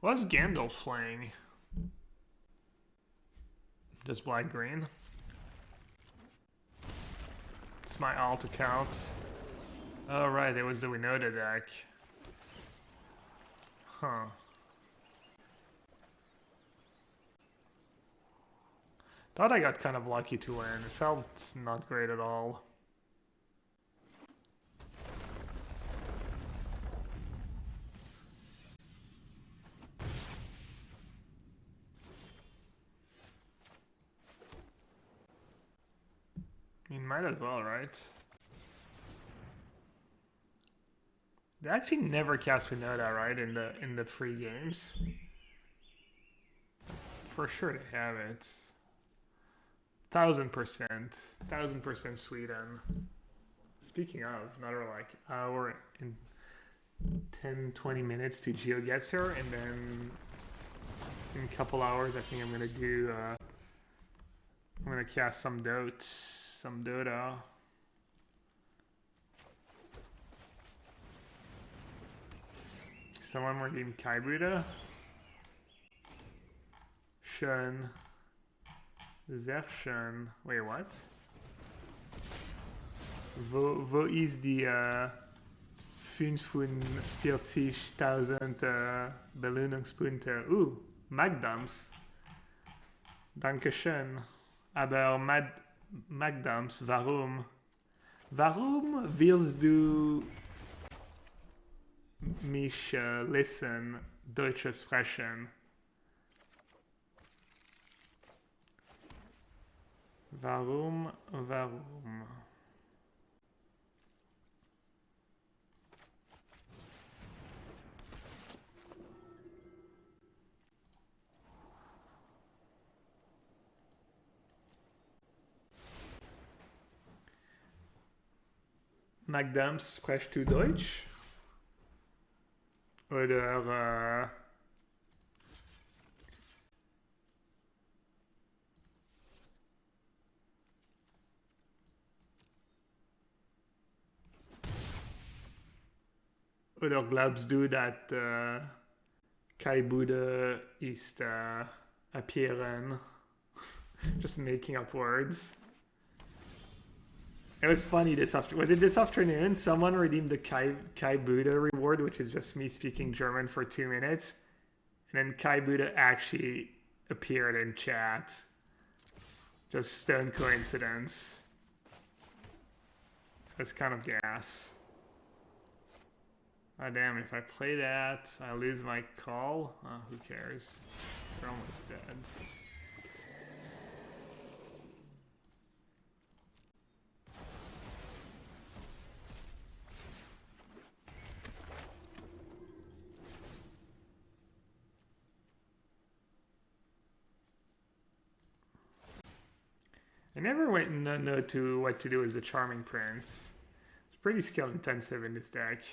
What's Gandalf playing? Just black green. It's my alt account. Oh right, it was the Winota deck. Huh. Thought I got kind of lucky to win. It felt not great at all. I mean, might as well, right? They actually never cast Winota, right? In the free games. For sure they have it. 1000% Sweden. Speaking of, another like hour and 10-20 minutes to Geo gets her, and then in a couple hours I think I'm gonna do I'm gonna cast some Dota. Someone redeem Kaibuda. Schön. Sehr schön. Wait, what? Wo ist die 45.000 Belohnungspunkte? Magdams. Dankeschön. Aber Magdams, warum? Warum willst du mich lesen, Deutsches sprechen? Warum? Magdams, sprichst du Deutsch? Oder oder glaubst du, dass Kaibuda ist appearing? Just making up words. It was funny was it this afternoon? Someone redeemed the Kaibuda reward, which is just me speaking German for 2 minutes. And then Kaibuda actually appeared in chat. Just stone coincidence. That's kind of gas. Oh damn, if I play that, I lose my call. Oh, who cares? They're almost dead. I never went know to what to do as the Charming Prince. It's pretty skill intensive in this deck.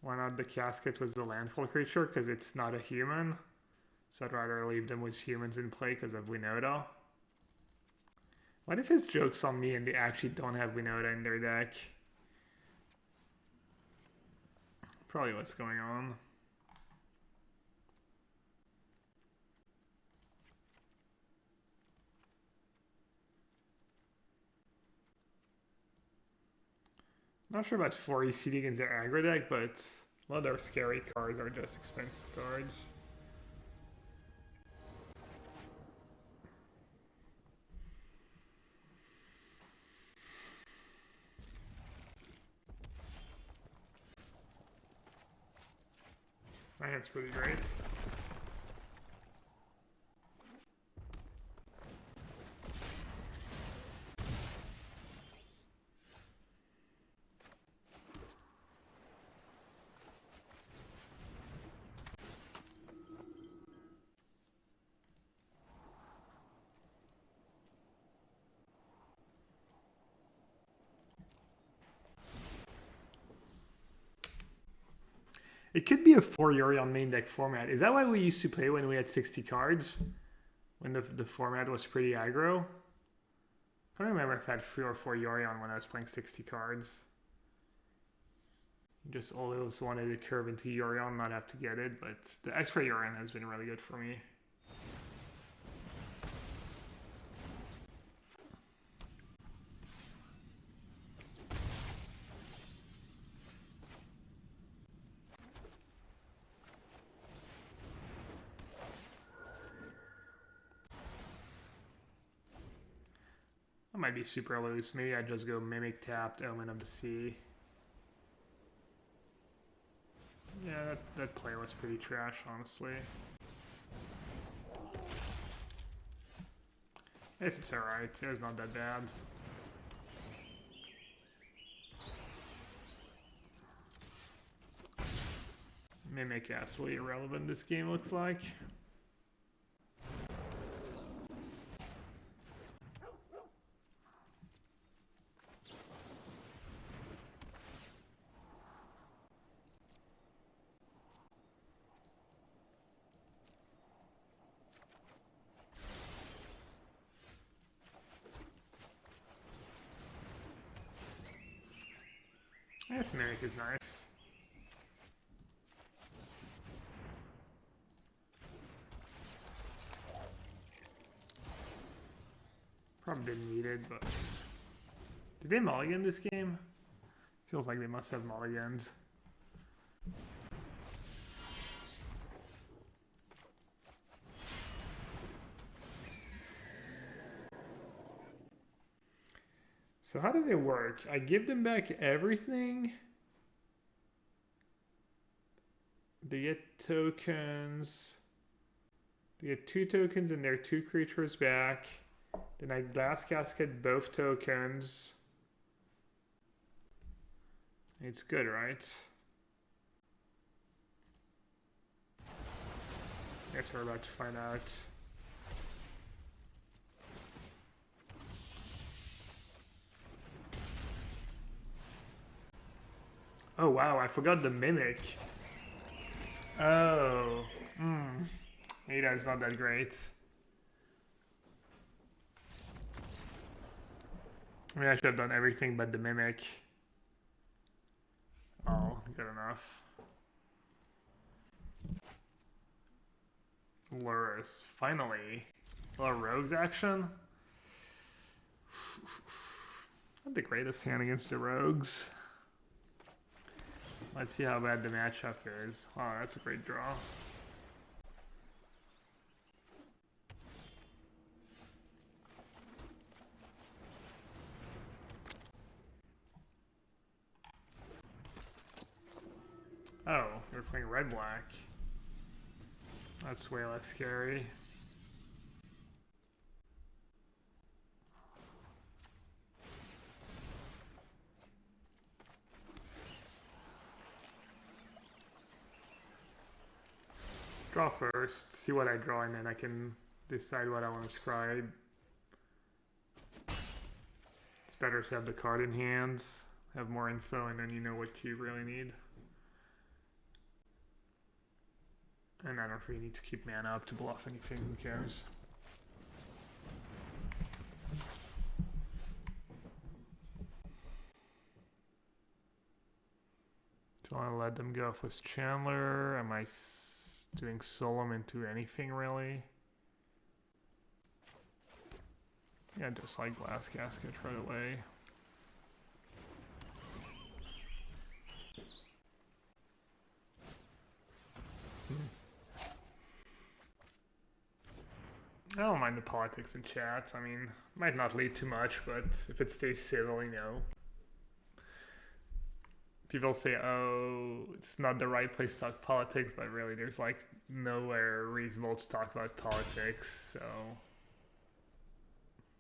Why not the casket was the landfall creature? Because it's not a human. So I'd rather leave them with humans in play because of Winota. What if his joke's on me and they actually don't have Winota in their deck? Probably what's going on. Not sure about 4 ECD against their aggro deck, but a lot of their scary cards are just expensive cards. My hand's pretty great. It could be a 4 Yorion main deck format. Is that why we used to play when we had 60 cards? When the format was pretty aggro? I don't remember if I had 3 or 4 Yorion when I was playing 60 cards. Just always wanted to curve into Yorion, not have to get it, but the extra Yorion has been really good for me. That might be super loose. Maybe I just go Mimic tapped, Omen of the Sea. Yeah, that play was pretty trash, honestly. I guess it's alright. It was not that bad. Mimic absolutely irrelevant this game looks like. This Mimic is nice. Probably didn't need it, but... Did they mulligan this game? Feels like they must have mulliganed. So how does it work? I give them back everything. They get tokens. They get 2 tokens and their 2 creatures back. Then I Glass Casket both tokens. It's good, right? Guess we're about to find out. Oh wow, I forgot the Mimic. Oh. Maybe that's not that great. I mean, I should have done everything but the Mimic. Oh, good enough. Lurus, finally. A little rogues action. Not the greatest hand against the rogues. Let's see how bad the matchup is. Oh, that's a great draw. Oh, you're playing red-black. That's way less scary. Draw first, see what I draw, and then I can decide what I want to scribe. It's better to have the card in hand, have more info, and then you know what key you really need. And I don't really need to keep mana up to bluff anything, who cares? Do I let them go off with Chandler? Am I doing Solemn into anything really? Yeah, just like Glass Casket right away. I don't mind the politics in chat. I mean, might not lead too much, but if it stays civil, you know. People say, oh, it's not the right place to talk politics, but really there's like nowhere reasonable to talk about politics, so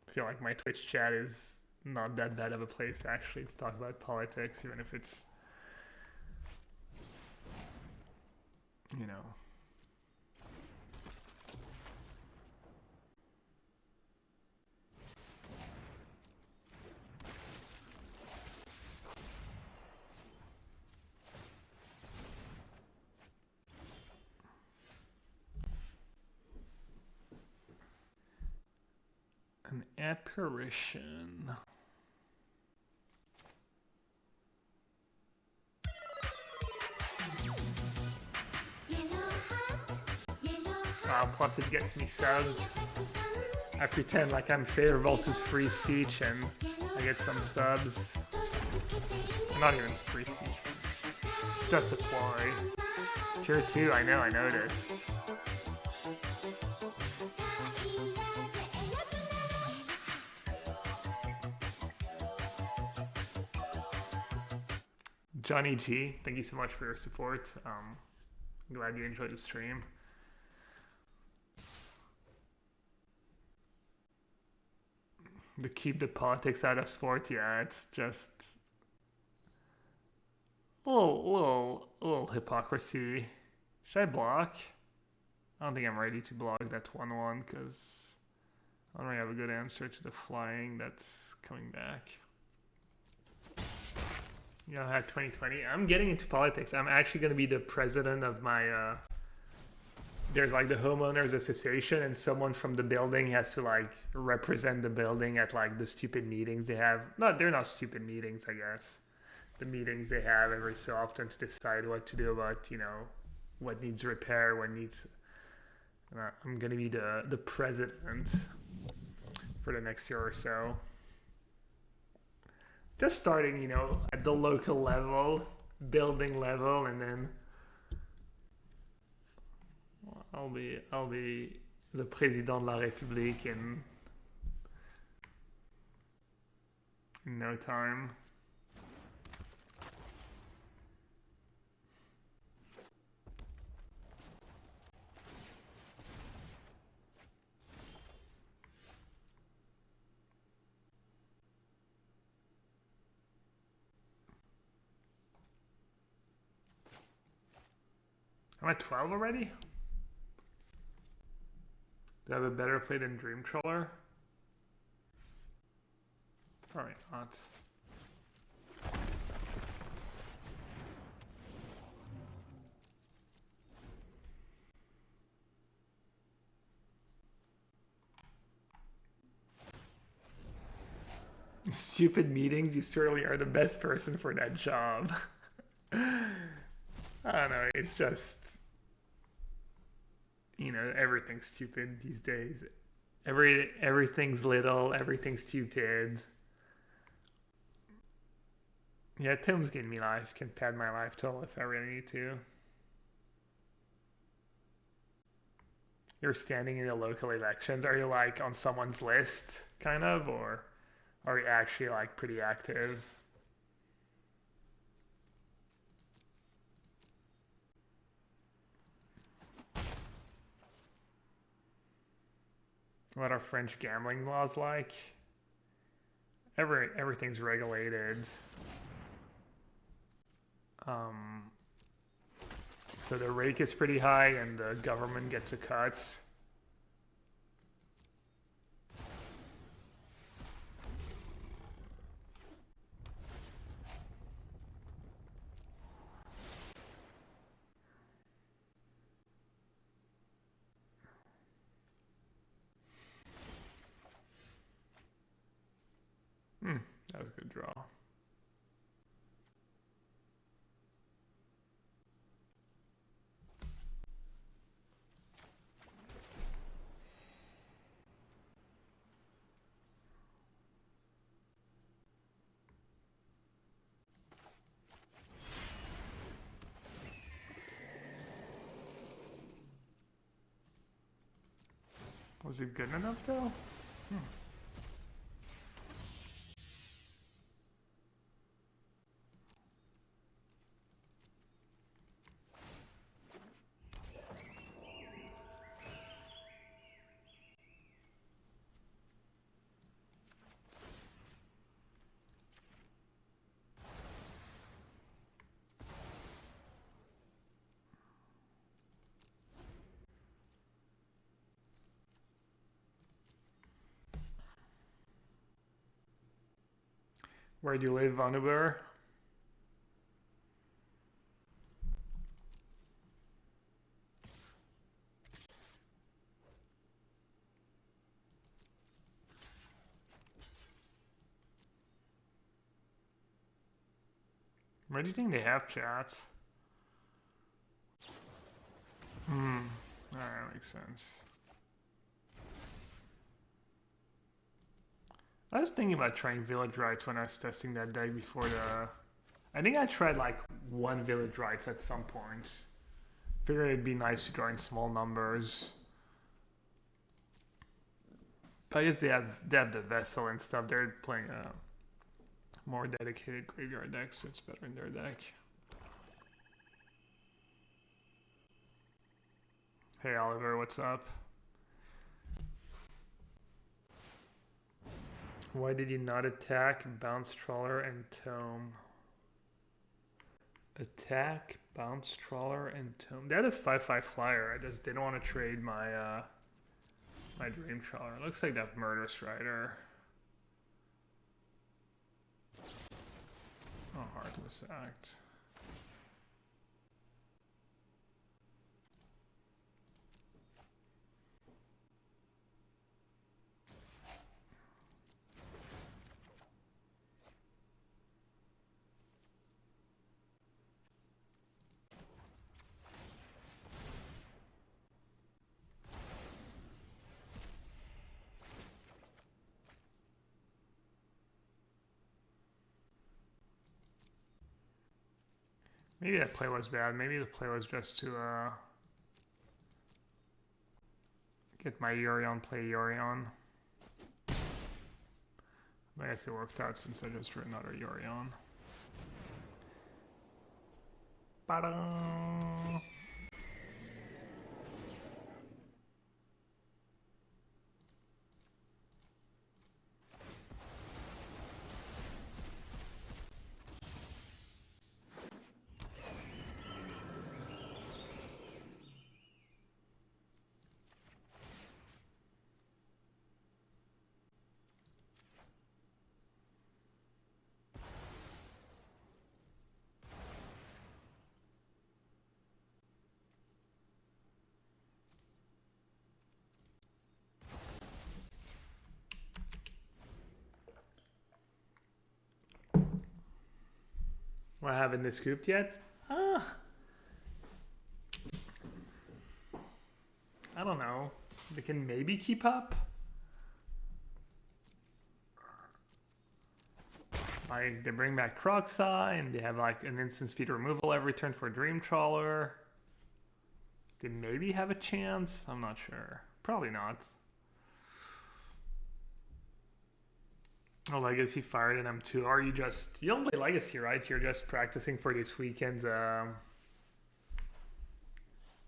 I feel like my Twitch chat is not that bad of a place actually to talk about politics, even if it's, you know. An apparition. Plus it gets me subs. I pretend like I'm favorable to free speech and I get some subs. Not even free speech. It's just a ploy. Tier 2, I know, I noticed. Johnny G, thank you so much for your support. I'm glad you enjoyed the stream. To keep the politics out of sport, yeah, it's just a little hypocrisy. Should I block? I don't think I'm ready to block that 1-1 because I don't really have a good answer to the flying that's coming back. Yellowhat 2020. I'm getting into politics. I'm actually going to be the president of my there's like the homeowners association, and someone from the building has to like represent the building at like the stupid meetings they have. They're not stupid meetings, I guess. The meetings they have every so often to decide what to do about, you know, what needs repair, what needs. I'm gonna be the president for the next year or so. Just starting, you know, at the local level, building level, and then I'll be the président de la République in no time. I'm at 12 already? Do I have a better play than Dream Troller? Probably not. Stupid meetings, you certainly are the best person for that job. I don't know, it's just, you know, everything's stupid these days. Everything's little, everything's stupid. Yeah, Tim's getting me life, can pad my life total if I really need to. You're standing in the local elections. Are you like on someone's list, kind of, or are you actually like pretty active? What are French gambling laws like? Everything's regulated. So the rake is pretty high and the government gets a cut. That was a good draw. Was it good enough though? Where do you live, Vanuber? Where do you think they have chats? Alright, makes sense. I was thinking about trying village rights when I was testing that deck before the... I think I tried like one village rights at some point. Figured it'd be nice to draw in small numbers. But I guess they have the vessel and stuff. They're playing a more dedicated graveyard deck, so it's better in their deck. Hey Oliver, what's up? Why did you not attack Bounce Trawler and Tome? Attack, Bounce Trawler, and Tome. They had a 5/5 flyer. I just didn't want to trade my my Dream Trawler. It looks like that Murder Strider. Oh, Heartless Act. Maybe that play was bad. Maybe the play was just to get my Yorion play Yorion. I guess it worked out since I just drew another Yorion. Ba-da! I haven't this scooped yet. I don't know. They can maybe keep up. Like they bring back Crocsai and they have like an instant speed removal every turn for Dream Trawler. They maybe have a chance. I'm not sure. Probably not. Oh, Legacy fired in M2. Are you just... You don't play Legacy, right? You're just practicing for this weekend's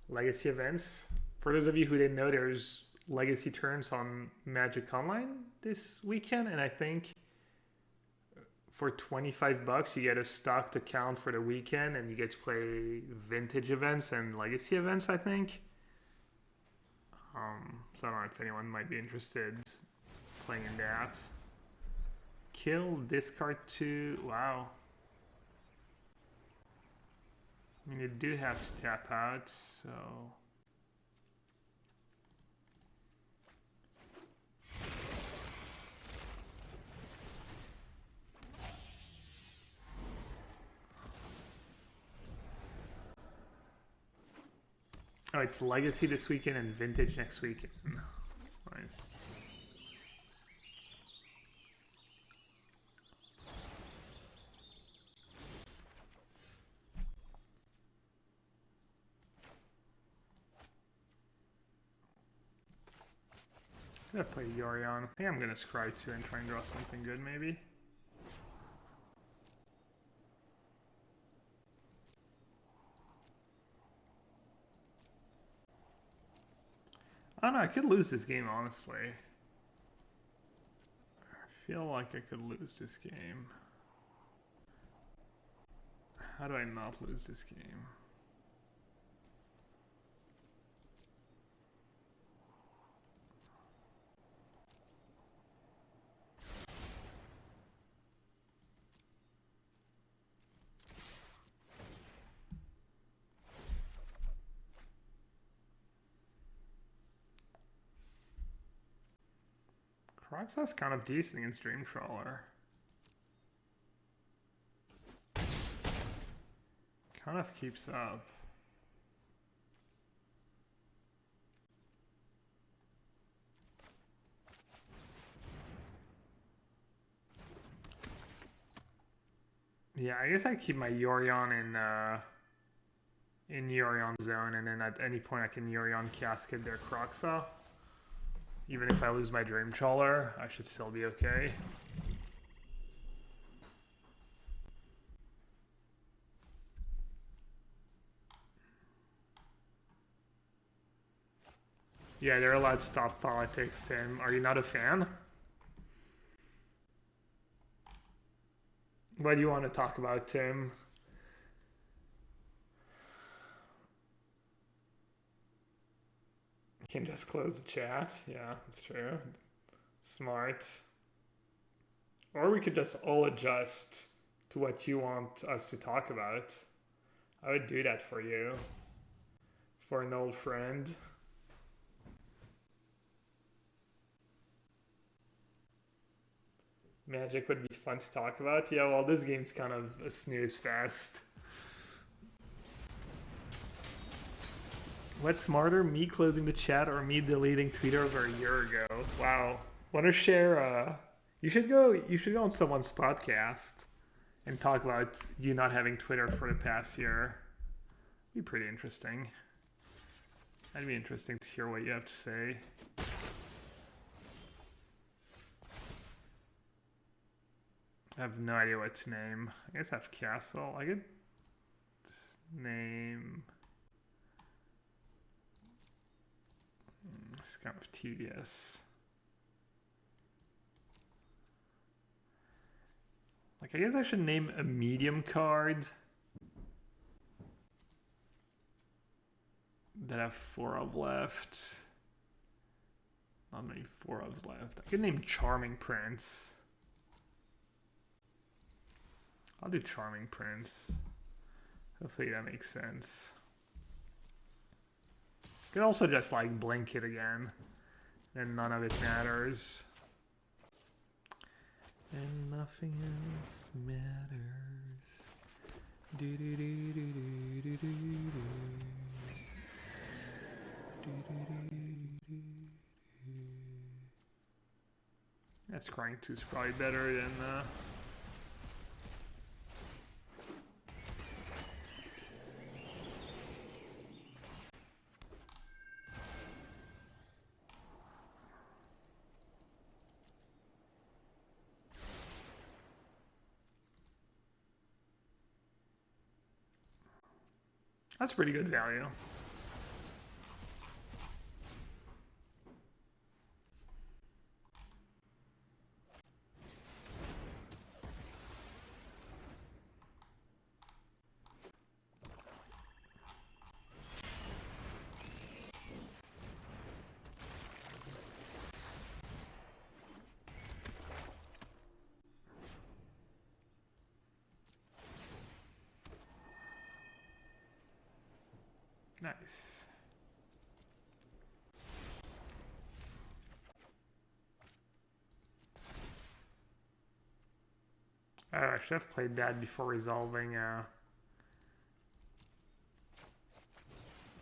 Legacy events. For those of you who didn't know, there's Legacy turns on Magic Online this weekend. And I think for $25, you get a stocked account for the weekend. And you get to play Vintage events and Legacy events, I think. So I don't know if anyone might be interested playing in that. Kill, discard 2. Wow. I mean, you do have to tap out, so... Oh, it's Legacy this weekend and Vintage next weekend. Nice. I'm gonna play Yorion. I think I'm gonna scry 2 and try and draw something good, maybe. I don't know, I could lose this game, honestly. I feel like I could lose this game. How do I not lose this game? Crocsai's kind of decent against Dream Trawler. kind of keeps up. Yeah, I guess I keep my Yorion in Yorion zone, and then at any point I can Yorion cascade their Croxa. Even if I lose my Dream Trawler, I should still be okay. Yeah, they're allowed to talk politics, Tim. Are you not a fan? What do you want to talk about, Tim? You can just close the chat. Yeah, that's true. Smart. Or we could just all adjust to what you want us to talk about. I would do that for you. For an old friend. Magic would be fun to talk about. Yeah, well, this game's kind of a snooze fest. What's smarter, me closing the chat or me deleting Twitter over a year ago? Wow. Want to share? You should go on someone's podcast and talk about you not having Twitter for the past year. Be pretty interesting. That'd be interesting to hear what you have to say. I have no idea what to name. I guess I have Castle. I could name. It's kind of tedious. Like, I guess I should name a medium card that I have 4 of left. Not many 4 ofs left. I could name Charming Prince. I'll do Charming Prince. Hopefully that makes sense. Could also just like blink it again, and none of it matters. And nothing else matters. Do do do do do do do do. Do do do do do. That's Crying 2 is probably better than that's pretty good value. Nice. I should have played that before resolving. I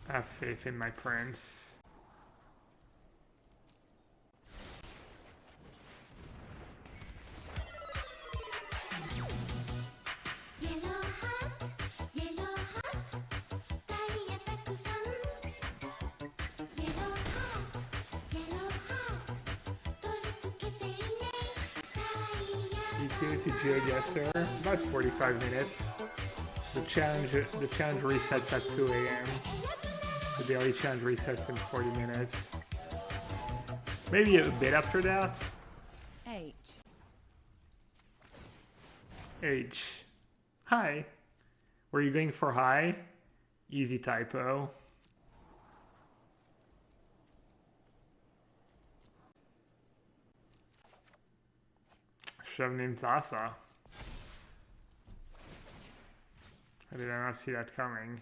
have faith in my prince. Yes, sir. About 45 minutes. The challenge resets at 2 a.m. The daily challenge resets in 40 minutes. Maybe a bit after that. H. Hi. Were you going for high? Easy typo. Should have named Thassa. How did I not see that coming?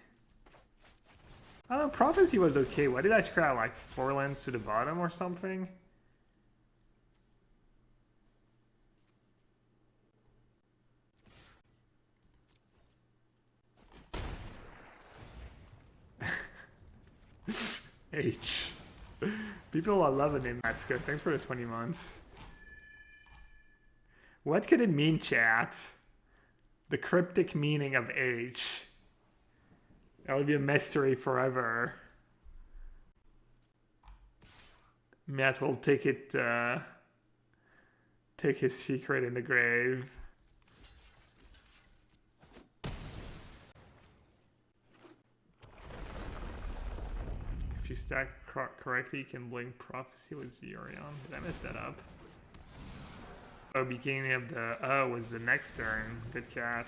I don't know, Prophecy was okay. What did I scrap, like 4 lands to the bottom or something? H. People are loving it. That's good. Thanks for the 20 months. What could it mean, chat? The cryptic meaning of H. That would be a mystery forever. Matt will take it, take his secret in the grave. If you stack correctly, you can blink prophecy with Yorion. Did I mess that up? Oh, beginning of the was the next turn. Good catch.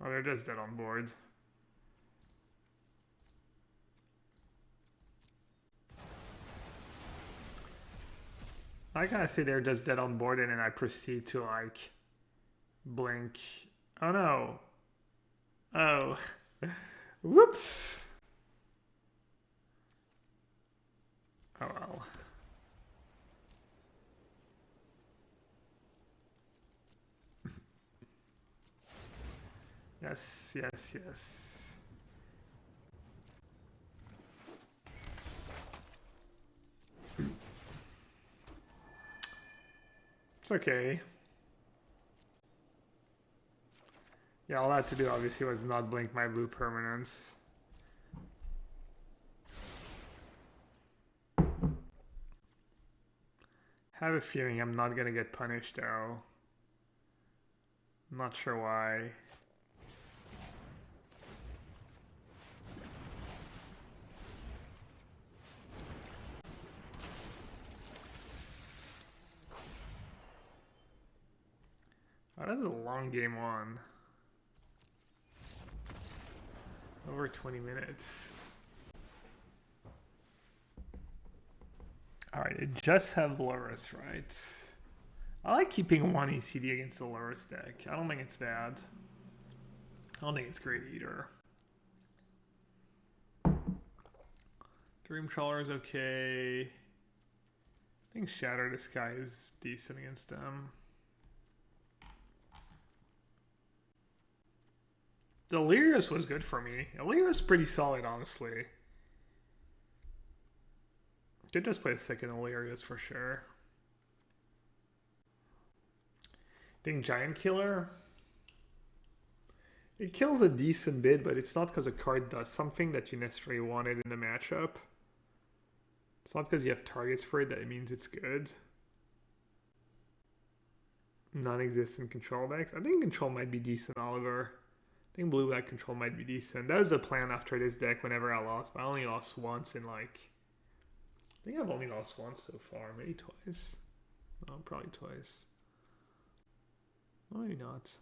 Oh, they're just dead on board. I gotta say they're just dead on board and then I proceed to like blink. Oh no. Oh. Whoops. Oh well. Yes, yes, yes. It's okay. Yeah, all I had to do obviously was not blink my blue permanents. I have a feeling I'm not gonna get punished though. I'm not sure why. Oh, that's a long game one. Over 20 minutes. Alright, it just have Loris, right? I like keeping one ECD against the Loris deck. I don't think it's bad. I don't think it's great either. Dream Trawler is okay. I think Shatter the Sky is decent against them. The Illyrius was good for me. Illyrius is pretty solid, honestly. Could just play a second Illyrius for sure. I think Giant Killer. It kills a decent bit, but it's not because a card does something that you necessarily wanted in the matchup. It's not because you have targets for it that it means it's good. Non-existent control decks. I think control might be decent, Oliver. I think blue-black control might be decent. That was the plan after this deck whenever I lost, but I only lost once in like... I think I've only lost once so far, maybe twice. No, probably twice. No, maybe not.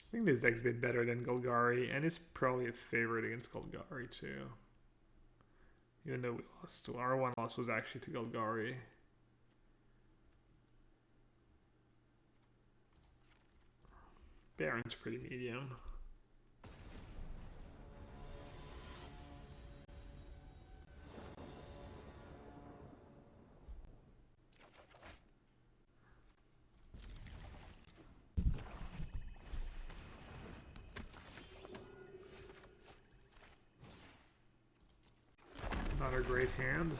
I think this deck's a bit better than Golgari, and it's probably a favorite against Golgari too. Even though we lost, our one loss was actually to Golgari. Baron's pretty medium. Not a great hand.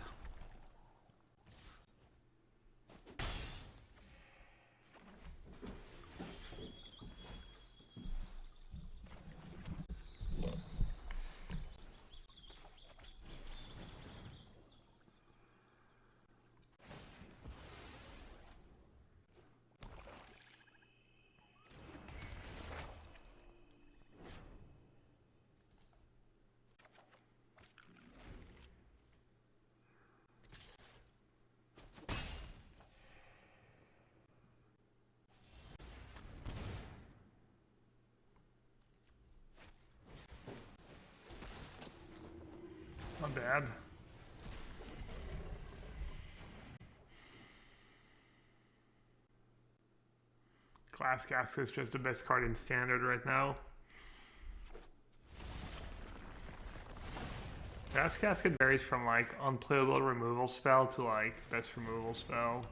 Not bad. Glass Cask is just the best card in Standard right now. Fast Casket varies from like unplayable removal spell to like best removal spell.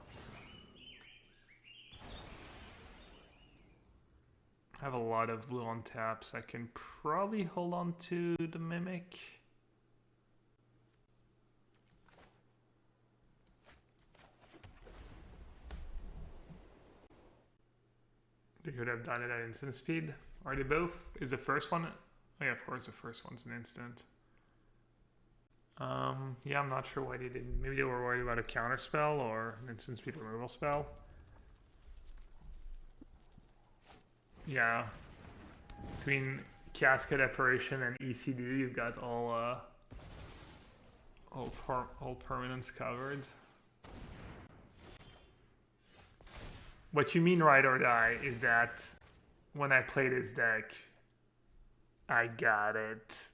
I have a lot of blue on taps. I can probably hold on to the Mimic. They could have done it at instant speed. Are they both? Is the first one? Oh yeah, of course the first one's an instant. Yeah, I'm not sure why they didn't. Maybe they were worried about a counter spell or an instant speed removal spell. Yeah. Between Cascade Apparition and ECD, you've got all permanents covered. What you mean ride or die is that when I play this deck, I got it.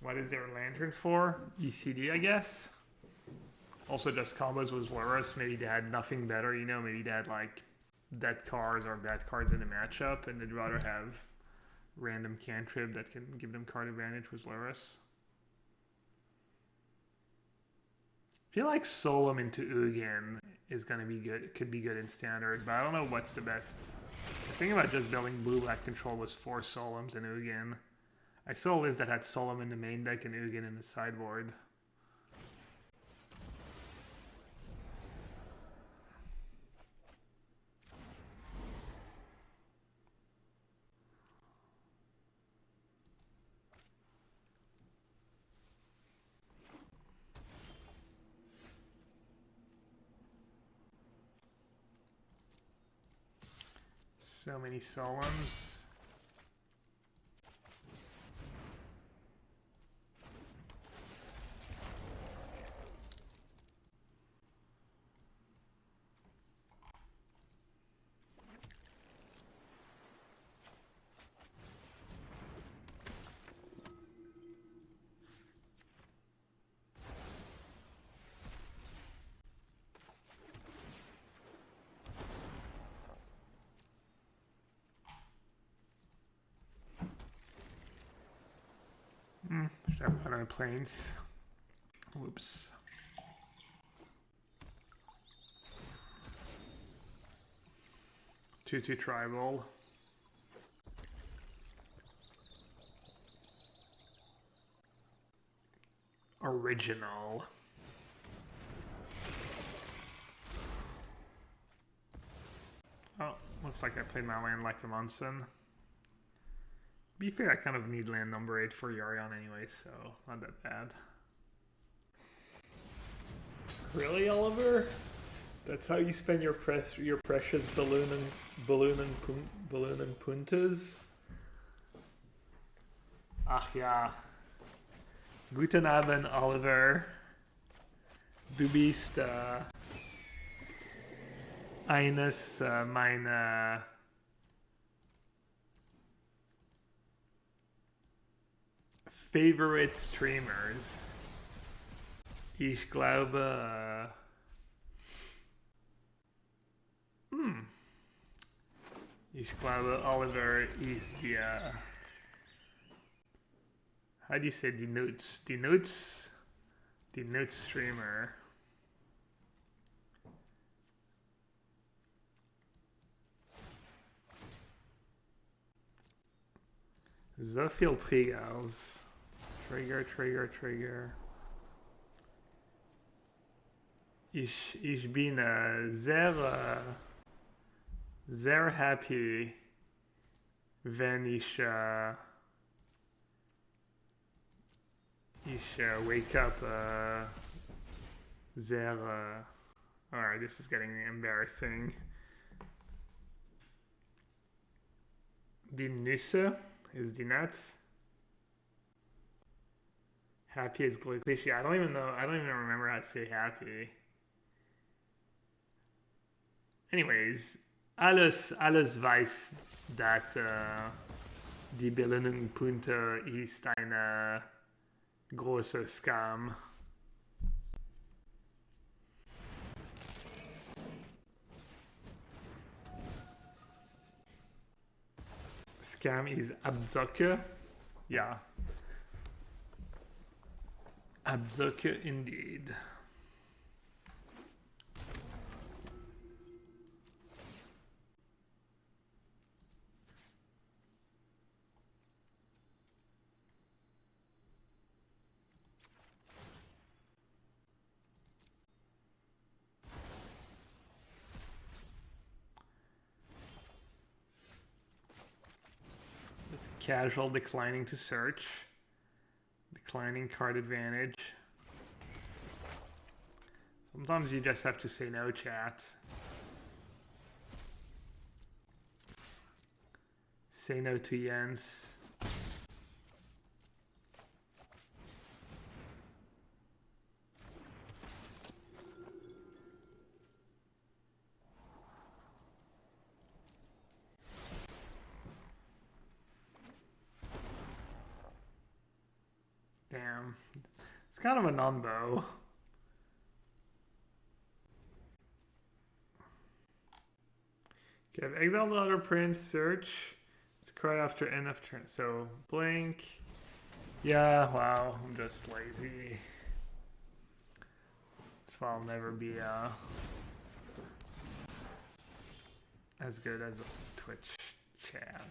What is their lantern for? ECD, I guess. Also, just combos with Loris. Maybe they had nothing better, you know. Maybe they had like dead cards or bad cards in the matchup, and they'd rather have random cantrip that can give them card advantage with Loris. I feel like Solemn into Ugin is gonna be good. It could be good in standard, but I don't know what's the best. The thing about just building blue-black control was 4 Solemns and Ugin. I saw a list that had Solemn in the main deck and Ugin in the sideboard. So many Solemns. Should have put on planes. Whoops. Two tribal. Original. Oh, looks like I played my land like a Munson. Be fair, I kind of need land number 8 for Yorion anyway, so not that bad. Really, Oliver? That's how you spend your precious balloon and puntas? Ach ja. Guten Abend, Oliver. Du bist eines meiner favorite streamers. Ich glaube, ich glaube Oliver is the how do you say the notes streamer. So viel Triggers. Trigger. Ich bin sehr happy wenn ich wake up sehr alright, this is getting embarrassing. Die Nüsse is die nuts. Happy is glücklich. I don't even remember how to say happy. Anyways, Alles weiß, dass die Bildungspunkte ist eine große Scam. Scam is Abzocke. Yeah. Abzocke indeed. Just casual declining to search. Declining card advantage. Sometimes you just have to say no, chat. Say no to Jens. Damn. It's kind of a non-bow. Okay, I've exiled the other prince, search. Let's cry after end of turn. So, blink. Yeah, wow, I'm just lazy. So I'll never be as good as a Twitch chat.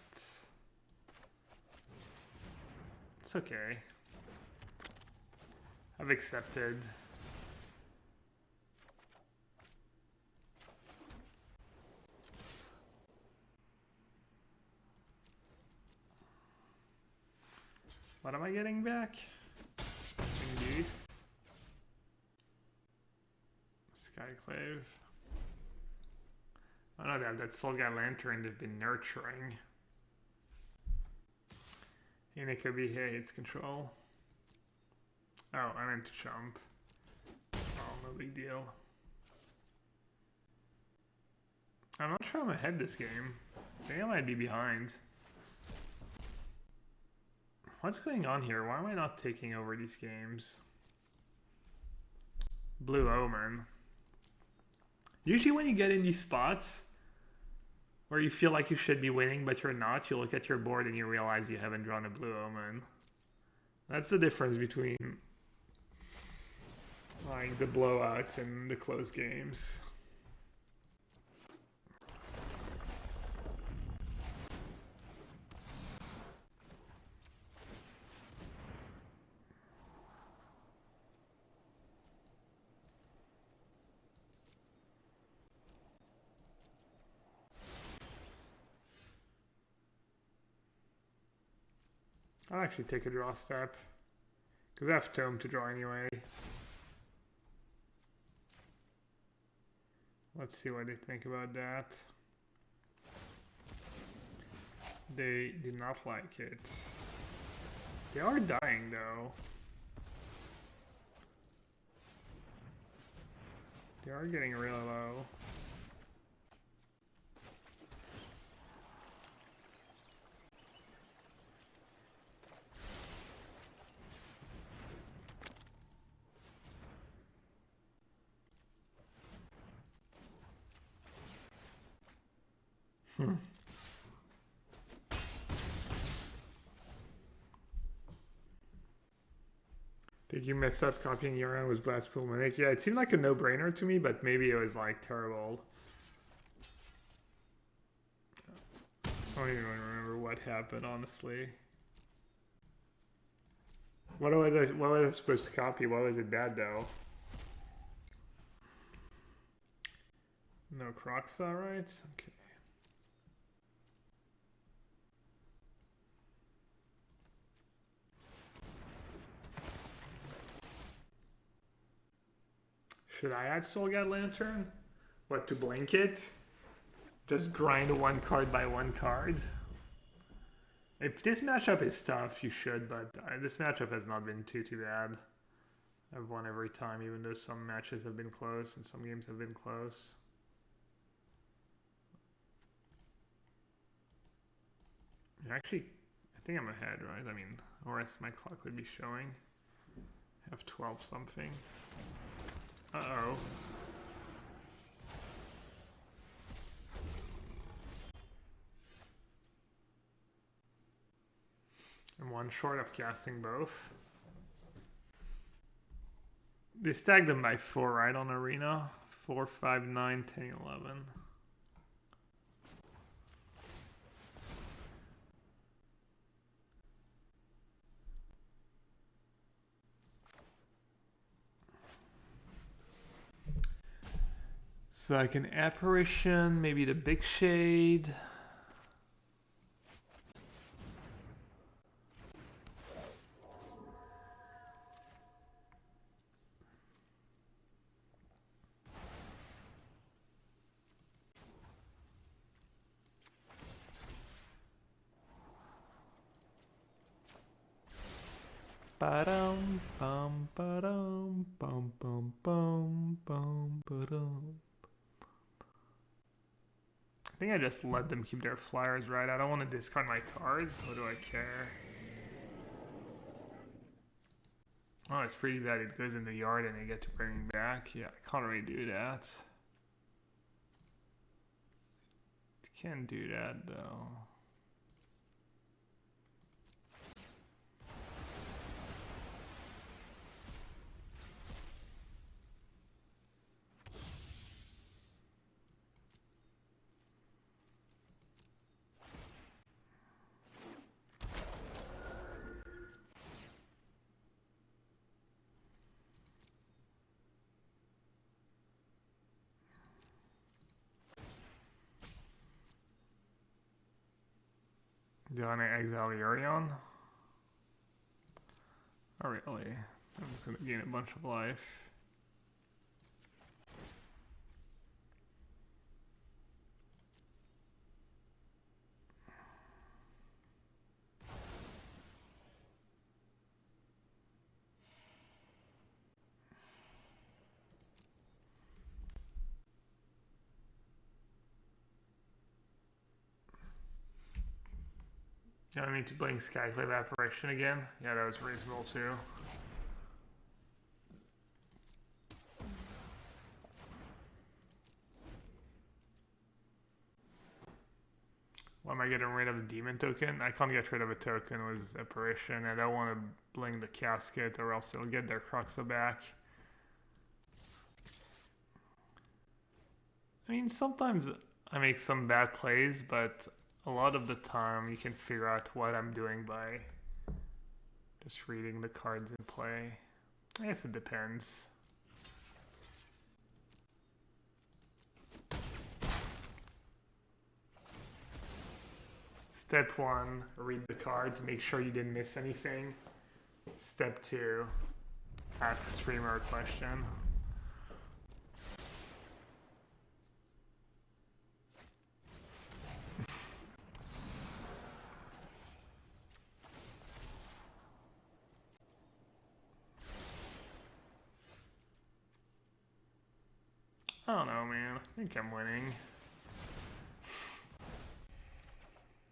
It's okay. I've accepted. What am I getting back? Induce. Skyclave. Oh no, that Soulguy Lantern they've been nurturing. And it could be its control. Oh, I meant to jump. Oh, no big deal. I'm not sure I'm ahead this game. I think I might be behind. What's going on here? Why am I not taking over these games? Blue Omen. Usually when you get in these spots where you feel like you should be winning but you're not, you look at your board and you realize you haven't drawn a Blue Omen. That's the difference between like the blowouts and the close games. I'll actually take a draw step, because I have Tome to draw anyway. Let's see what they think about that. They did not like it. They are dying though. They are getting really low. Did you mess up copying Yorion with Glasspool Mimic? Yeah, it seemed like a no-brainer to me, but maybe it was like terrible. I don't even remember what happened, honestly. What was I supposed to copy? Why was it bad though? No Crocs, alright? Okay. Should I add Soulguy Lantern? What, to blink it? Just grind one card by one card? If this matchup is tough, you should, but this matchup has not been too bad. I've won every time, even though some matches have been close and some games have been close. Actually, I think I'm ahead, right? I mean, or else my clock would be showing. I have 12 something. Uh-oh. I'm one short of casting both. They stacked them by 4, right, on Arena? 4, 5, 9, 10, 11. So I can Apparition, maybe the Big Shade. Ba-dum, bum, ba-dum, bum, bum, bum, bum, ba-dum. I think I just let them keep their flyers, right? I don't want to discard my cards. What do I care? Oh, it's pretty bad. It goes in the yard and I get to bring back. Yeah, I can't really do that. Can't do that, though. Do I want to exile Yorion? Oh, really? I'm just going to gain a bunch of life. Yeah, I need to blink Skyclave Apparition again. Yeah, that was reasonable too. Why am I getting rid of a demon token? I can't get rid of a token with Apparition. I don't want to blink the casket or else they'll get their Cruxa back. I mean, sometimes I make some bad plays, but a lot of the time you can figure out what I'm doing by just reading the cards in play. I guess it depends. Step 1, read the cards, make sure you didn't miss anything. Step 2, ask streamer a question. I don't know, man. I think I'm winning.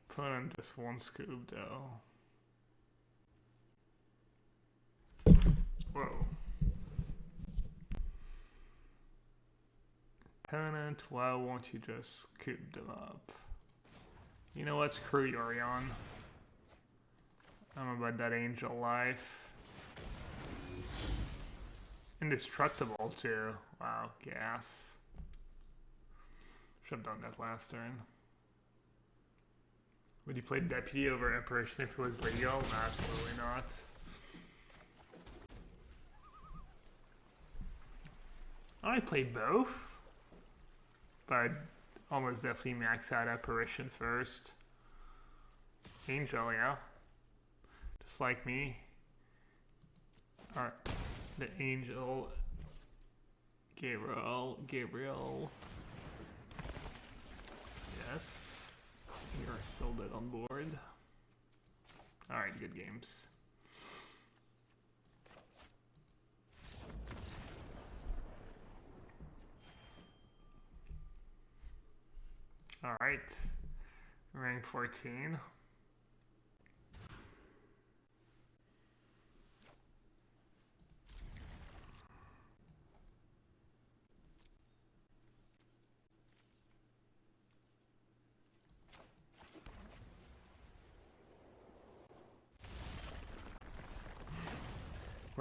Put in just one scoop, though. Whoa. Opponent, why won't you just scoop them up? You know what? Screw Yorion. I'm about that angel life. Indestructible, too. Wow, gas. Should have done that last turn. Would you play Deputy over Apparition if it was legal? No, absolutely not. I play both, but almost definitely max out Apparition first. Angel, yeah. Just like me. Alright, the Angel. Gabriel. Yes. You're still dead on board. Alright, good games. Alright. Rank 14.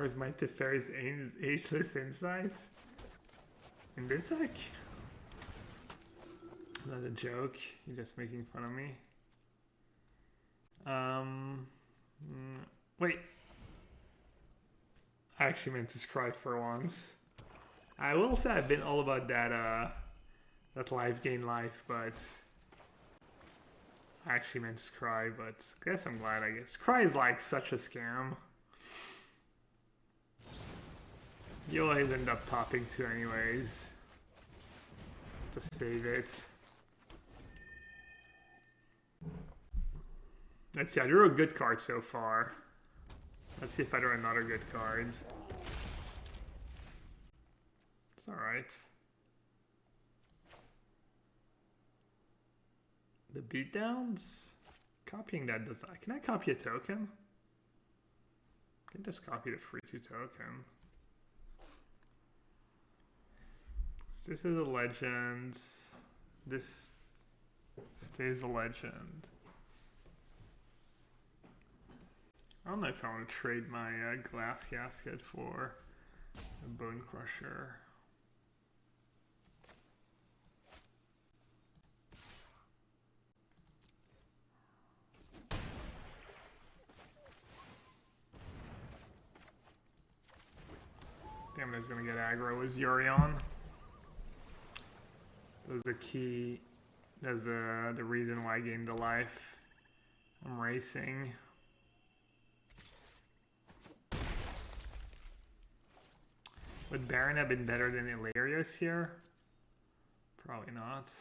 Where's my Teferi's ageless insight? In this deck? Not a joke. You're just making fun of me. Wait. I actually meant to scry for once. I will say I've been all about that that life gain life, but I actually meant to scry, but I guess I'm glad, I guess. Scry is like such a scam. You always end up topping 2 anyways. Just save it. Let's see, I drew a good card so far. Let's see if I draw another good card. It's alright. The beatdowns? Copying that does that. Can I copy a token? I can just copy the free 2 token. So this is a legend. This stays a legend. I don't know if I want to trade my glass casket for a bone crusher. Damn, it's gonna get aggro is Yorion. That's the key. That's the reason why I gained the life. I'm racing. Would Baron have been better than Illyrios here? Probably not.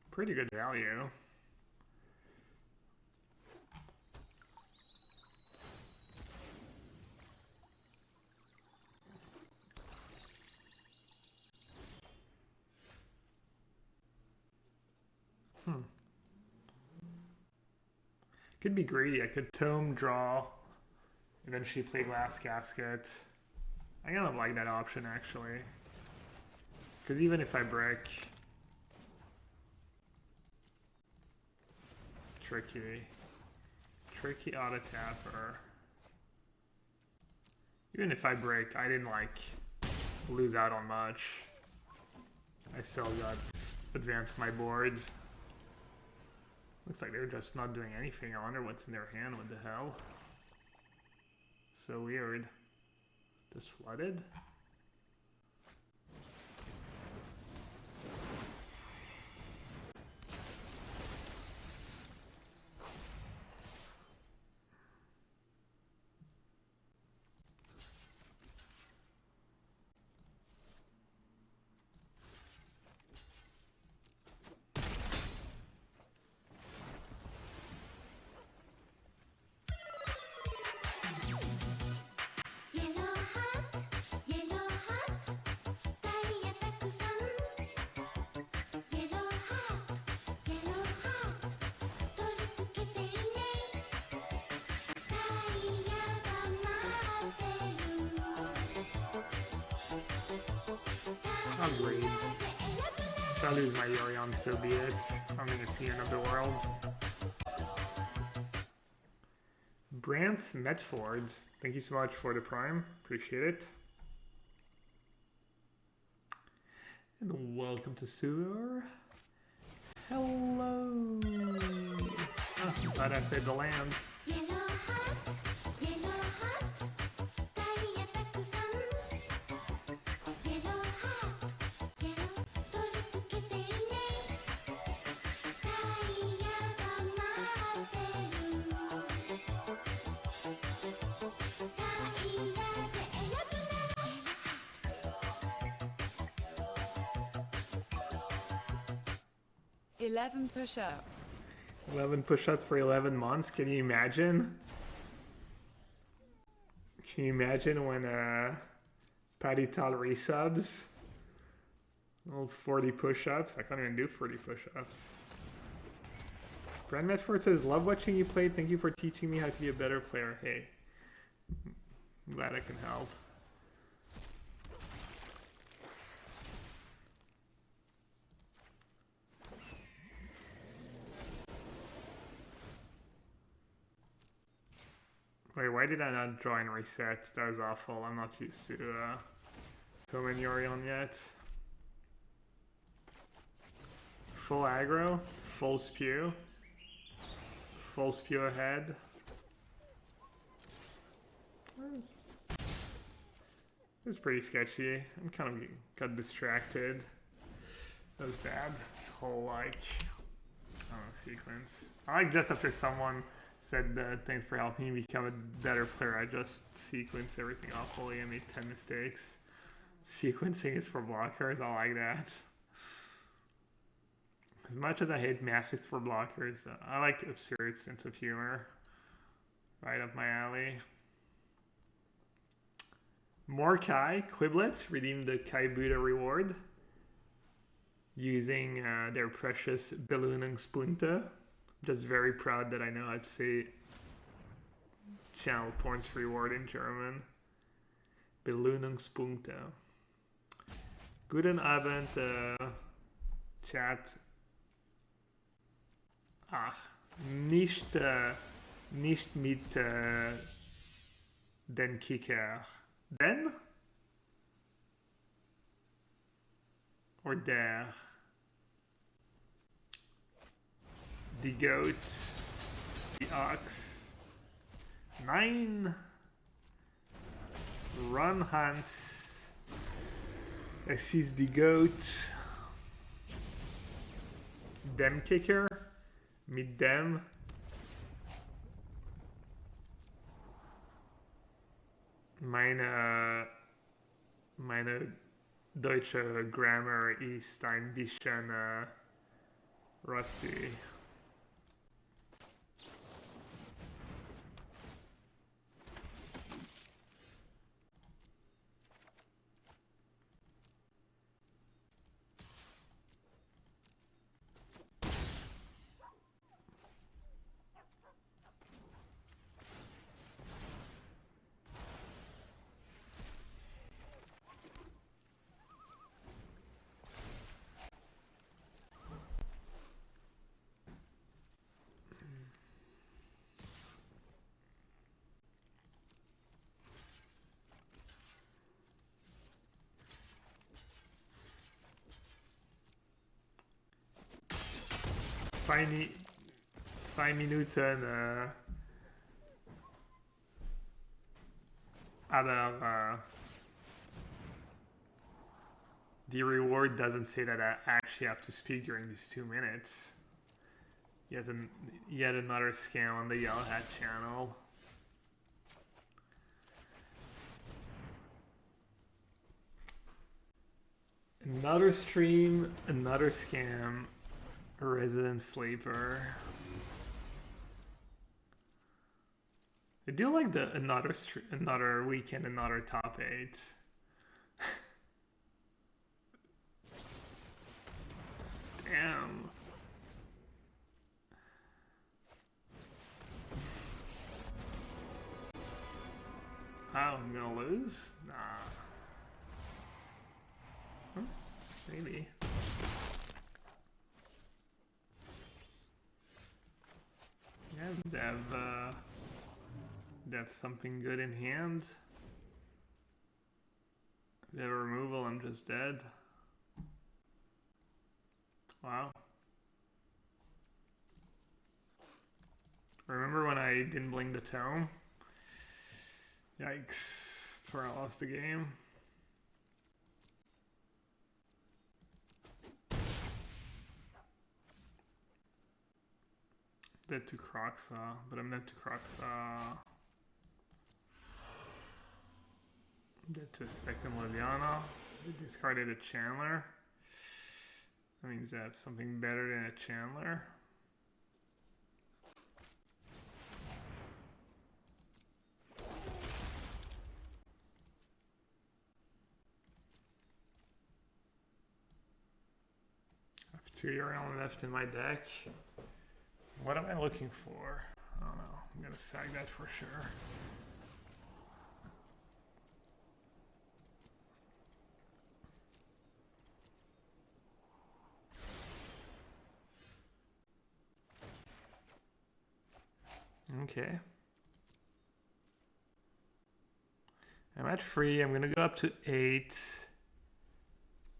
Pretty good value. Could be greedy. I could tome, draw, eventually play glass casket. I kind of like that option actually. Because even if I break, tricky auto tapper. Even if I break, I didn't like lose out on much. I still got advanced my board. Looks like they're just not doing anything. I wonder what's in their hand. What the hell? So weird. Just flooded? Agreed. If I lose my Yorion, so be it. I don't think it's the end of the world. Brant Medford, thank you so much for the prime. Appreciate it. And welcome to Sewer. Hello. Oh, thought I said the land. $11 push-ups. 11 push-ups for 11 months. Can you imagine? Can you imagine when Paddy Tal resubs? Old 40 push-ups. I can't even do 40 push-ups. Brad Medford says, love watching you play. Thank you for teaching me how to be a better player. Hey, I'm glad I can help. Wait, why did I not join resets? That was awful. I'm not used to Home and Yorion yet. Full aggro, full spew ahead. It's pretty sketchy. I'm kind of got distracted. That was bad. This whole like, I don't know, sequence. I like just after someone said thanks for helping me become a better player, I just sequenced everything awfully. I made 10 mistakes. Sequencing is for blockers. I like that. As much as I hate math, it's for blockers. I like absurd sense of humor. Right up my alley. More Kai Quiblets redeem the Kai Buddha reward using their precious Belohnungspunkte. I'm just very proud that I know how to say channel points reward in German. Belohnungspunkte. Guten Abend, Chat. Ach, nicht mit den Kicker. Den? Or der? Die Goat. Die Ox. Nein. Run, Hans. Es ist die Goat. Dem Kicker. Mit dem. Meine deutsche Grammar ist ein bisschen rusty. Zwei Minuten, aber the reward doesn't say that I actually have to speak during these 2 minutes. Yet another scam on the Yellowhat channel. Another stream, another scam. A resident sleeper. I do like the another weekend, another top 8. Damn. Oh, I'm gonna lose? Nah. Huh? Maybe. Yeah, they have something good in hand. If they have a removal, I'm just dead. Wow. Remember when I didn't bling the tome? Yikes. That's where I lost the game. Dead to Croxa, but I'm dead to Croxa. Dead to a second Liliana. They discarded a Chandler. That means I have something better than a Chandler. I have 2 Yorion left in my deck. What am I looking for? I don't know. I'm gonna sag that for sure. Okay. I'm at 3. I'm gonna go up to 8.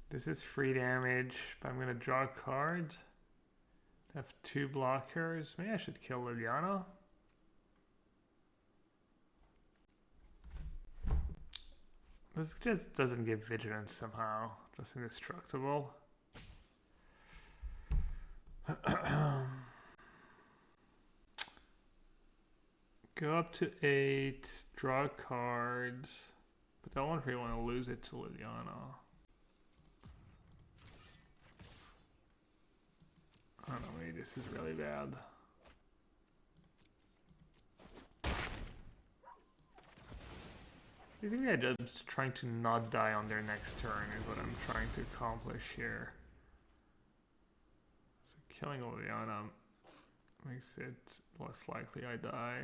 This is free damage, but I'm gonna draw a card. I have 2 blockers. Maybe I should kill Liliana. This just doesn't give vigilance somehow. Just indestructible. Go up to 8, draw cards, but I don't really want to lose it to Liliana. Oh no, maybe this is really bad. Basically, I'm just trying to not die on their next turn is what I'm trying to accomplish here. So killing Liliana makes it less likely I die.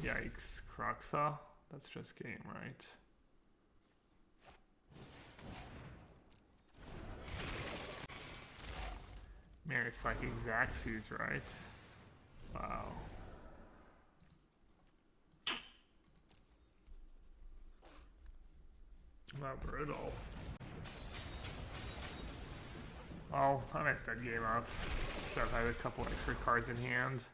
Yikes, Croxa. That's just game, right? Man, it's like Xaxes, right? Wow. Not brutal. Well, I messed that game up. Should have had a couple extra cards in hand.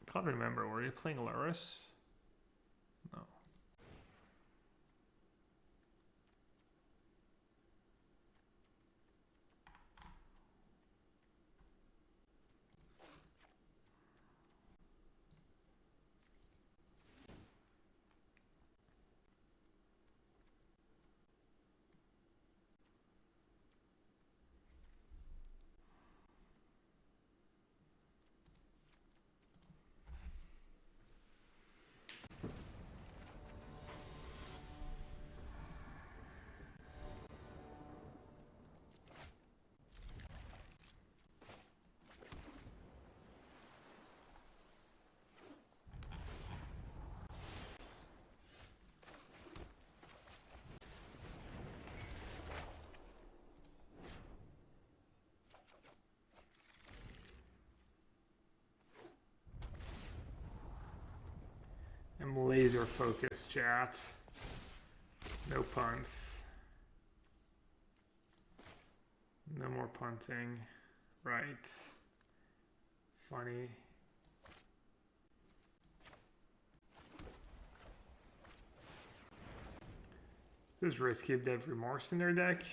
I can't remember. Were you playing Laris? No. I'm laser focused, chat. No punts. No more punting. Right. Funny. This is risky if they have Remorse in their deck.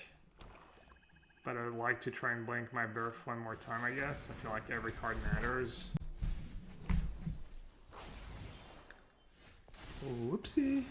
But I would like to try and blink my birth one more time, I guess. I feel like every card matters. Whoopsie.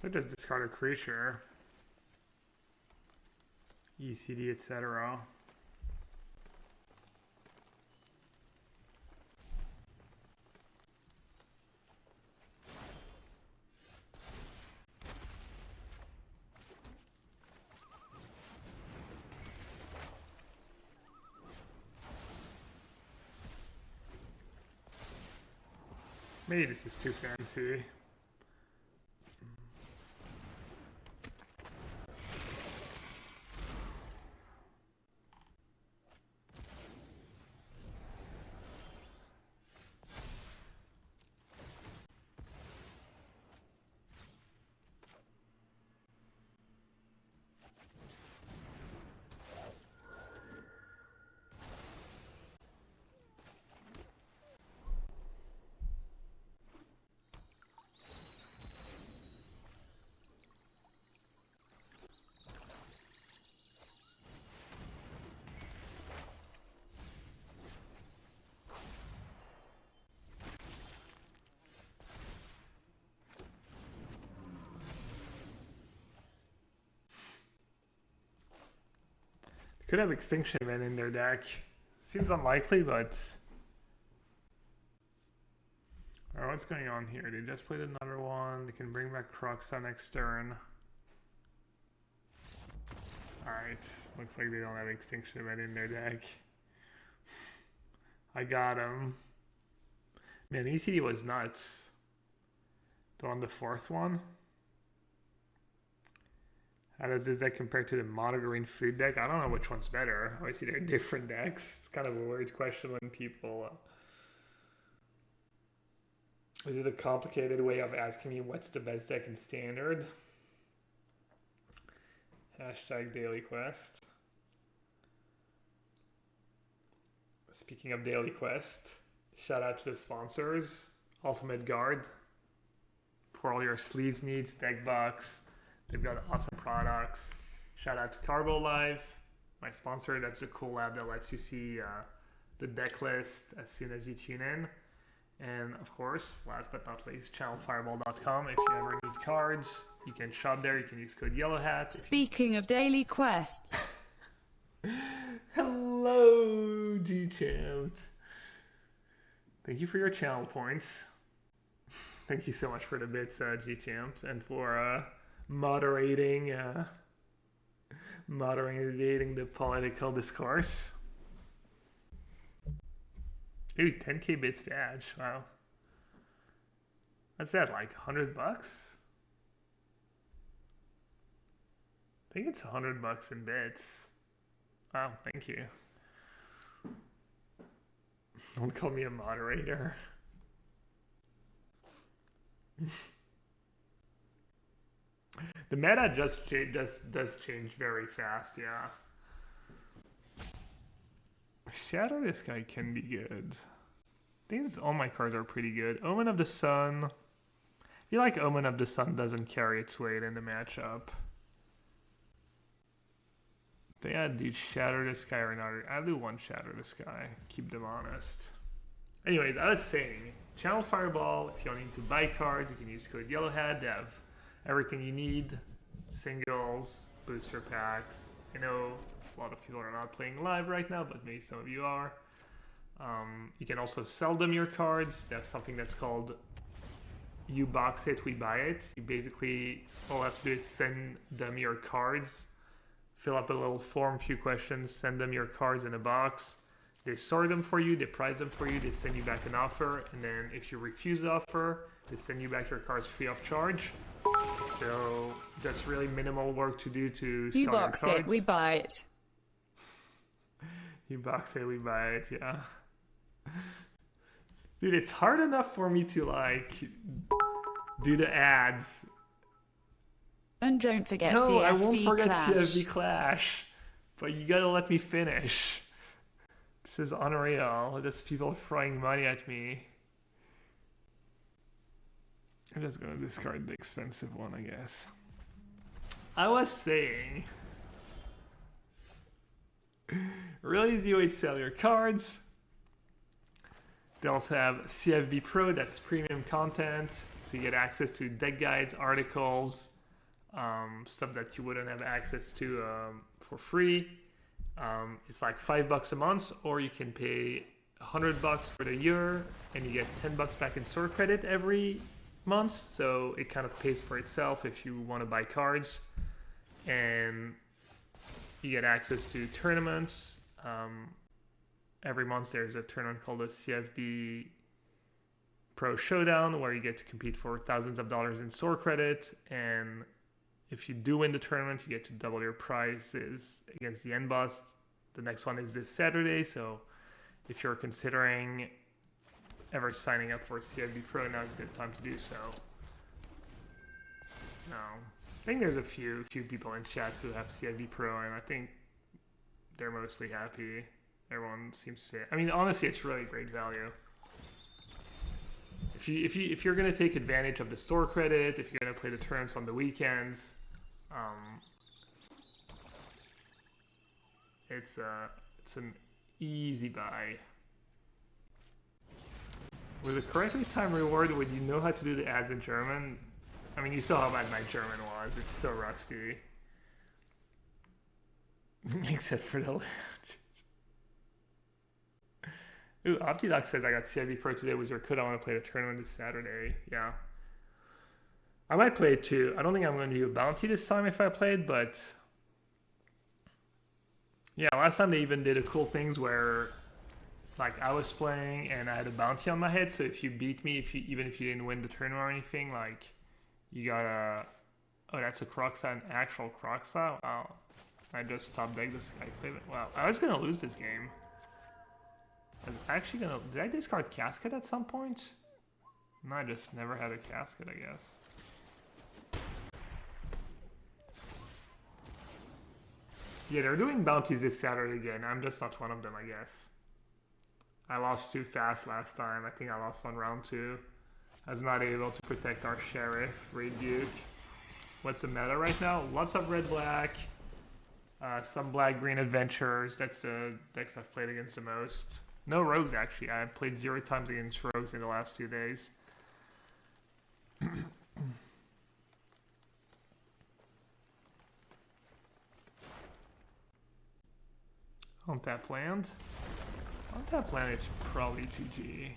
I just discard a creature. ECD, etc. Maybe this is too fancy. Could have Extinction Event in their deck. Seems unlikely, but... Oh, what's going on here? They just played another one. They can bring back Croxa next turn. Alright, looks like they don't have Extinction Event in their deck. I got him. Man, ECD was nuts. On the fourth one. How does this deck compare to the mono green food deck? I don't know which one's better. Obviously, they're different decks. It's kind of a weird question when people... Is it a complicated way of asking me what's the best deck in Standard? Hashtag Daily Quest. Speaking of Daily Quest, shout out to the sponsors. Ultimate Guard. For all your sleeves needs, deck box. They've got awesome products. Shout out to Carbo Live, my sponsor. That's a cool app that lets you see the deck list as soon as you tune in. And of course, last but not least, channelfireball.com. If you ever need cards, you can shop there. You can use code yellowhat. Speaking of daily quests. Hello, G-Champ. Thank you for your channel points. Thank you so much for the bits, G-Champs, and for moderating the political discourse. Maybe 10k bits badge. Wow. What's that, like $100? I think it's $100 in bits. Wow, thank you. Don't call me a moderator. The meta just does change very fast, yeah. Shadow this guy can be good. I think all my cards are pretty good. Omen of the Sun. I feel like Omen of the Sun doesn't carry its weight in the matchup. They had dude Shatter this guy or not. I'll do one Shatter this guy. Keep them honest. Anyways, I was saying, Channel Fireball, if you don't need to buy cards, you can use code YELLOWHAT. They have everything you need. Singles, booster packs. I know a lot of people are not playing live right now, but maybe some of you are. You can also sell them your cards. They have something that's called You Box It, We Buy It. You basically, all you have to do is send them your cards. Fill up a little form, few questions, send them your cards in a box. They sort them for you, they price them for you, they send you back an offer, and then if you refuse the offer, they send you back your cards free of charge. So that's really minimal work to do to sell your cards. You box it, we buy it. You box it, we buy it, yeah. Dude, it's hard enough for me to like do the ads. And don't forget no, CFB I won't forget Clash. CFB Clash. But you gotta let me finish. This is unreal. There's people throwing money at me. I'm just gonna discard the expensive one, I guess. I was saying, really easy way to sell your cards. They also have CFB Pro, that's premium content. So you get access to deck guides, articles, stuff that you wouldn't have access to for free. It's like $5 a month, or you can pay $100 for the year and you get $10 back in store credit every month. So it kind of pays for itself if you want to buy cards, and you get access to tournaments. Every month there's a tournament called the CFB Pro Showdown where you get to compete for thousands of dollars in store credit, and if you do win the tournament, you get to double your prizes against the end boss. The next one is this Saturday, so if you're considering ever signing up for CFB Pro, now is a good time to do so. No, I think there's a few people in chat who have CFB Pro, and I think they're mostly happy. Everyone seems to. I mean, honestly, it's really great value. If you're gonna take advantage of the store credit, if you're gonna play the tournaments on the weekends, it's an easy buy. With a correctly timed reward, would you know how to do the ads in German? I mean, you saw how bad my German was. It's so rusty. Except for the lounge. Ooh, OptiDoc says I got CIV Pro today. Was your code? I want to play the tournament this Saturday. Yeah. I might play it too. I don't think I'm going to do a bounty this time if I played, but yeah, last time they even did a cool things where like I was playing and I had a bounty on my head, so if you beat me, even if you didn't win the tournament or anything, like you got a that's a Croxa, an actual Croxa. Wow. I just top decked the Skyclave. Wow, I was gonna lose this game. I was actually gonna. Did I discard Casket at some point? No, I just never had a Casket, I guess. Yeah, they're doing bounties this Saturday again. I'm just not one of them, I guess. I lost too fast last time. I think I lost on round 2. I was not able to protect our Sheriff, Raid Duke. What's the meta right now? Lots of red-black. Some black-green adventurers. That's the decks I've played against the most. No rogues, actually. I've played 0 times against rogues in the last 2 days. On that land? On that land, it's probably GG.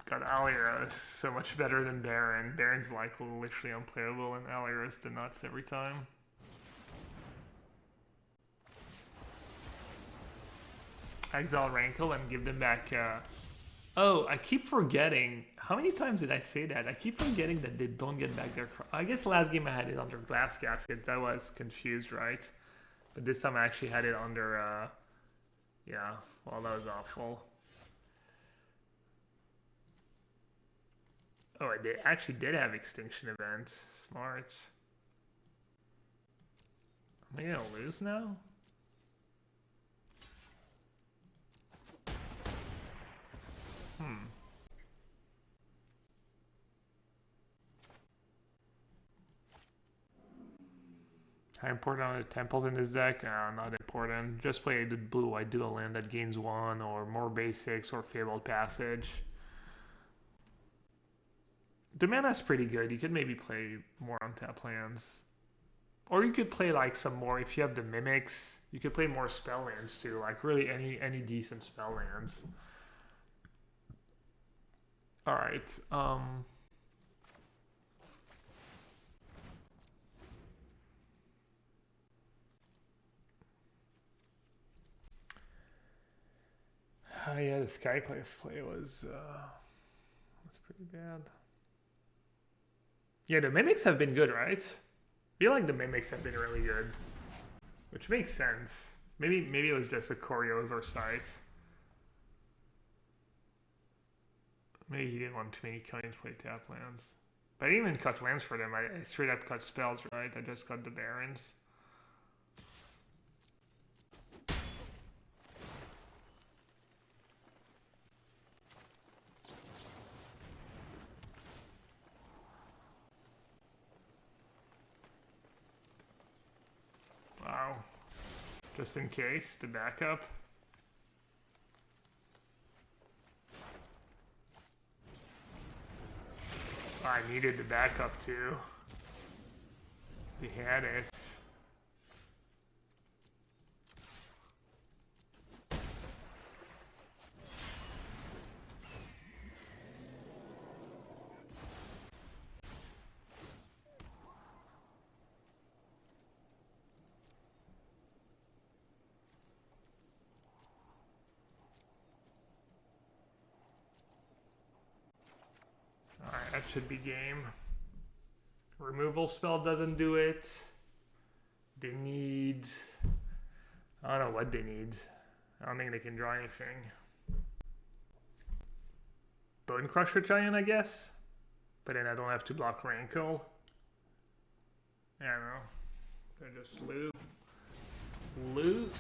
God, Alira is so much better than Baron. Baron's like literally unplayable, and Alira's the nuts every time. Exile Rankle and give them back. Oh, I keep forgetting. How many times did I say that? I keep forgetting that they don't get back their. I guess last game I had it under Glass Casket. That was confused, right? But this time I actually had it under. Yeah, well, that was awful. Oh, they actually did have extinction events. Smart. Am I gonna lose now? How important are the temples in this deck? Not important. Just play the blue-white dual land that gains 1, or more basics, or Fabled Passage. The mana's pretty good. You could maybe play more untap lands. Or you could play like some more, if you have the mimics, you could play more spell lands too. Like really any decent spell lands. Alright, yeah, the Skyclave play was pretty bad. Yeah, the mimics have been good, right? I feel like the mimics have been really good, which makes sense. Maybe it was just a choreo oversight. Maybe he didn't want too many coins to play tap lands. But I didn't even cut lands for them. I straight up cut spells, right? I just cut the Barons. Wow. Just in case, the backup. I needed the backup too. We had it. Alright, that should be game. Removal spell doesn't do it. They need... I don't know what they need. I don't think they can draw anything. Bone Crusher Giant, I guess? But then I don't have to block Rankle. I don't know. They're just loot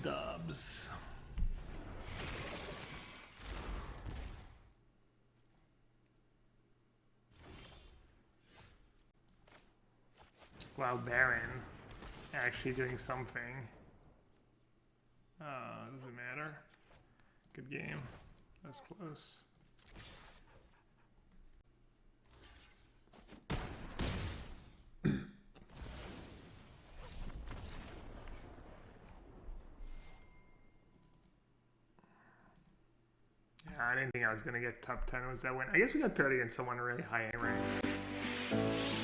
dubs. Wow, Baron actually doing something. Does it matter? Good game. That's close. I didn't think I was going to get top 10. Was that win? I guess we got paired against someone really high in rank.